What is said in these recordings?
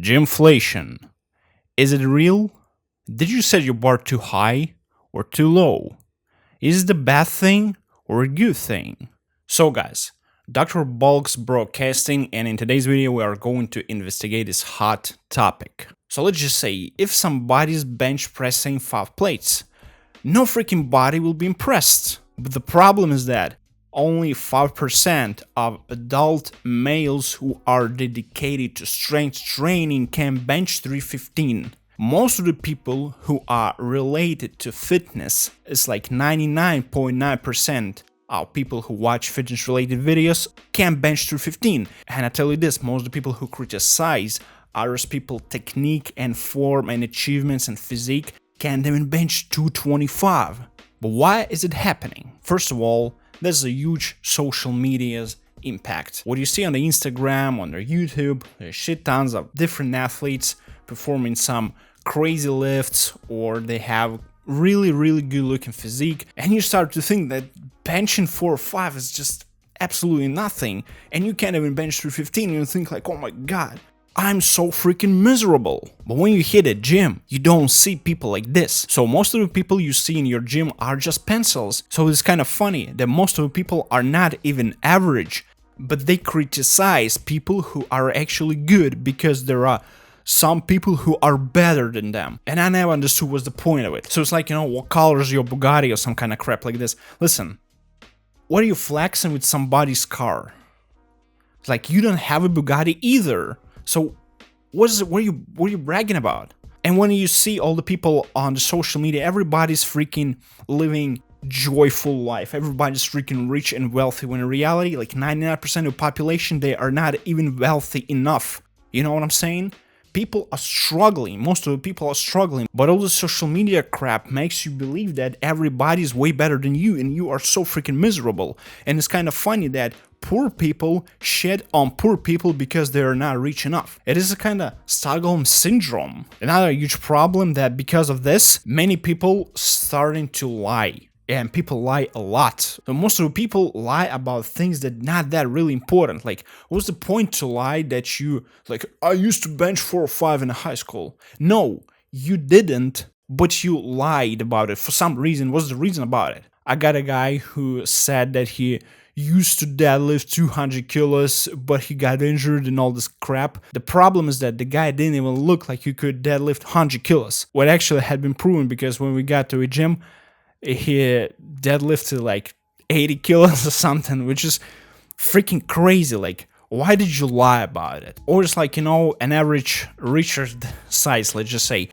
Gymflation. Is it real? Did you set your bar too high or too low? Is it a bad thing or a good thing? So guys, Dr. Bulk's broadcasting, and in today's video we are going to investigate this hot topic. So let's just say, if somebody's bench pressing 5 plates, no freaking body will be impressed. But the problem is that only 5% of adult males who are dedicated to strength training can bench 315. Most of the people who are related to fitness is like 99.9% of people who watch fitness related videos can bench 315. And I tell you this, most of the people who criticize others people's technique and form and achievements and physique can't even bench 225. But why is it happening? First of all, there's a huge social media's impact. What you see on the Instagram, on their YouTube, there's shit tons of different athletes performing some crazy lifts, or they have really good looking physique, and you start to think that benching 4 or 5 is just absolutely nothing, and you can't even bench 315, and you think like, oh my god, I'm so freaking miserable. But when you hit a gym, you don't see people like this. So most of the people you see in your gym are just pencils. So it's kind of funny that most of the people are not even average, but they criticize people who are actually good because there are some people who are better than them. And I never understood what's the point of it. So it's like, what color is your Bugatti or some kind of crap like this. Listen, what are you flexing with somebody's car? It's like, you don't have a Bugatti either. So what are you bragging about? And when you see all the people on the social media, everybody's freaking living joyful life. Everybody's freaking rich and wealthy, when in reality, like 99% of the population, they are not even wealthy enough. You know what I'm saying? People are struggling. Most of the people are struggling. But all the social media crap makes you believe that everybody's way better than you and you are so freaking miserable. And it's kind of funny that poor people shit on poor people because they're not rich enough. It is a kind of Stockholm syndrome. Another huge problem that because of this, many people starting to lie. And people lie a lot. So most of the people lie about things that not that really important. Like, what's the point to lie that you, like, I used to bench 4 or 5 in high school? No, you didn't, but you lied about it for some reason. What's the reason about it? I got a guy who said that he used to deadlift 200 kilos, but he got injured and all this crap. The problem is that the guy didn't even look like he could deadlift 100 kilos. What actually had been proven, because when we got to a gym, he deadlifted like 80 kilos or something, which is freaking crazy. Like, why did you lie about it? Or it's like, an average Richard size, let's just say.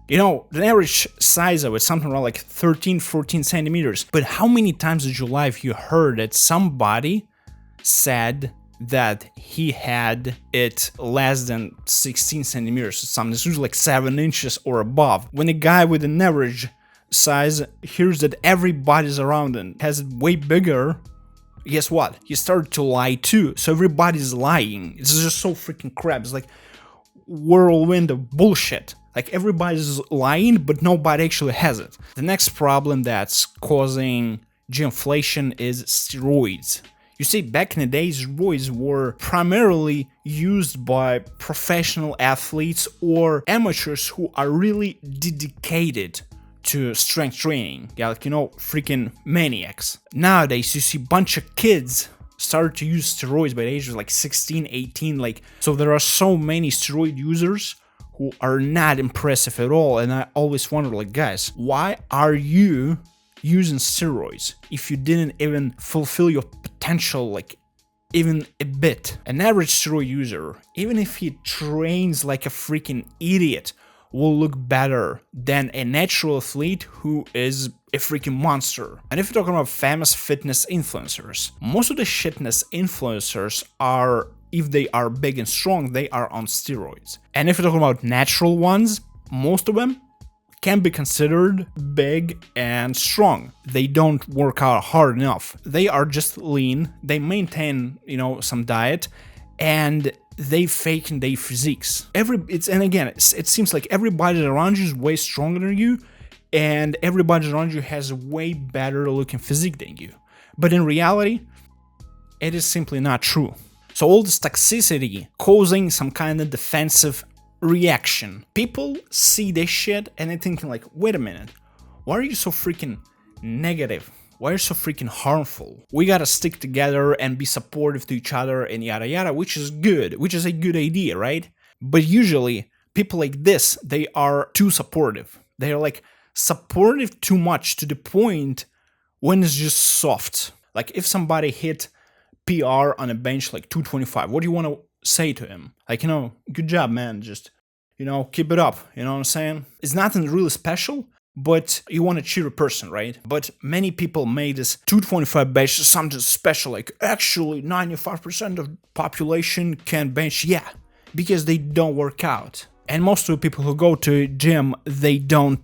The average size of it, something around like 13, 14 centimeters. But how many times did you lie if you heard that somebody said that he had it less than 16 centimeters or something? It's usually like 7 inches or above. When a guy with an average size hears that everybody's around and has it way bigger, guess what? He started to lie too. So everybody's lying. It's just so freaking crap. It's like whirlwind of bullshit. Like, everybody's lying, but nobody actually has it. The next problem that's causing gymflation is steroids. You see, back in the days, steroids were primarily used by professional athletes or amateurs who are really dedicated to strength training. Yeah, like, freaking maniacs. Nowadays, you see a bunch of kids started to use steroids by the age of like 16, 18. Like, so there are so many steroid users who are not impressive at all. And I always wonder, like, guys, why are you using steroids if you didn't even fulfill your potential, like, even a bit? An average steroid user, even if he trains like a freaking idiot, will look better than a natural athlete who is a freaking monster. And if you're talking about famous fitness influencers, most of the shitness influencers are, if they are big and strong, they are on steroids. And if you're talking about natural ones, most of them can be considered big and strong. They don't work out hard enough. They are just lean, they maintain, some diet, and they fake in their physiques. It seems like everybody around you is way stronger than you, and everybody around you has a way better looking physique than you. But in reality, it is simply not true. So all this toxicity causing some kind of defensive reaction. People see this shit and they're thinking like, wait a minute, why are you so freaking negative? Why are you so freaking harmful? We gotta stick together and be supportive to each other and yada yada, which is good, which is a good idea, right? But usually, people like this, they are too supportive. They are like supportive too much to the point when it's just soft. Like if somebody hit PR on a bench like 225, what do you want to say to him? Like, good job, man. Just, keep it up. You know what I'm saying? It's nothing really special, but you want to cheer a person, right? But many people made this 225 bench something special. Like, actually, 95% of population can bench. Yeah, because they don't work out. And most of the people who go to a gym, they don't,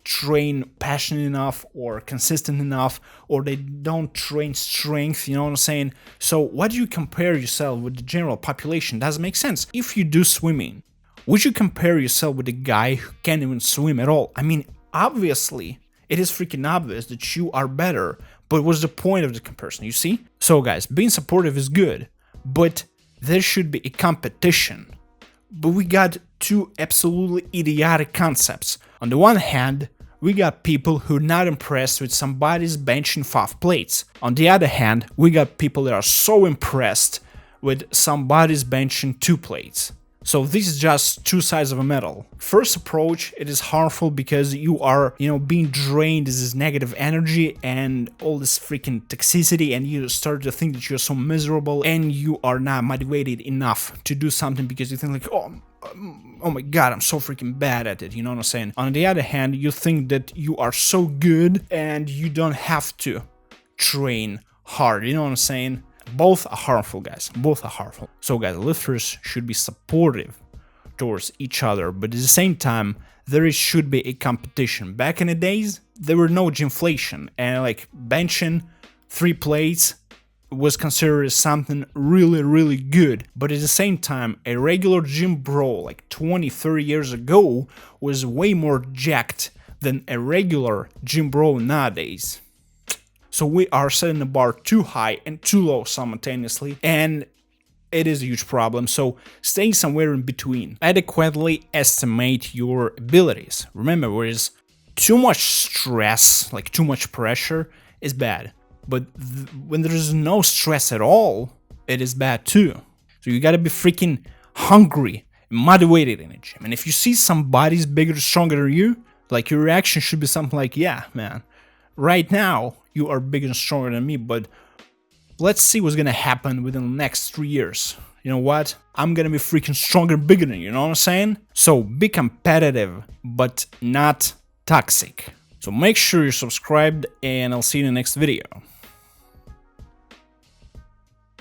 train passionate enough or consistent enough, or they don't train strength, you know what I'm saying? So why do you compare yourself with the general population? Doesn't make sense. If you do swimming, would you compare yourself with a guy who can't even swim at all? I mean, obviously, it is freaking obvious that you are better, but what's the point of the comparison, you see? So guys, being supportive is good, but there should be a competition. But we got two absolutely idiotic concepts. On the one hand, we got people who are not impressed with somebody's benching 5 plates. On the other hand, we got people that are so impressed with somebody's benching 2 plates. So this is just two sides of a medal. First approach, it is harmful because you are, being drained as this negative energy and all this freaking toxicity, and you start to think that you're so miserable and you are not motivated enough to do something because you think like, oh my god, I'm so freaking bad at it, you know what I'm saying? On the other hand, you think that you are so good and you don't have to train hard, you know what I'm saying? Both are harmful, guys. Both are harmful. So, guys, lifters should be supportive towards each other, but at the same time, there should be a competition. Back in the days, there were no gymflation, and like benching 3 plates was considered as something really, really good. But at the same time, a regular gym bro like 20, 30 years ago was way more jacked than a regular gym bro nowadays. So we are setting the bar too high and too low simultaneously, and it is a huge problem. So staying somewhere in between. Adequately estimate your abilities. Remember, whereas too much stress, like too much pressure, is bad. But when there is no stress at all, it is bad too. So you gotta be freaking hungry and motivated in the gym. And if you see somebody's bigger, stronger than you, like your reaction should be something like, yeah, man, right now, you are bigger and stronger than me, but let's see what's gonna happen within the next 3 years. You know what? I'm gonna be freaking stronger and bigger than you, know what I'm saying? So be competitive, but not toxic. So make sure you're subscribed, and I'll see you in the next video.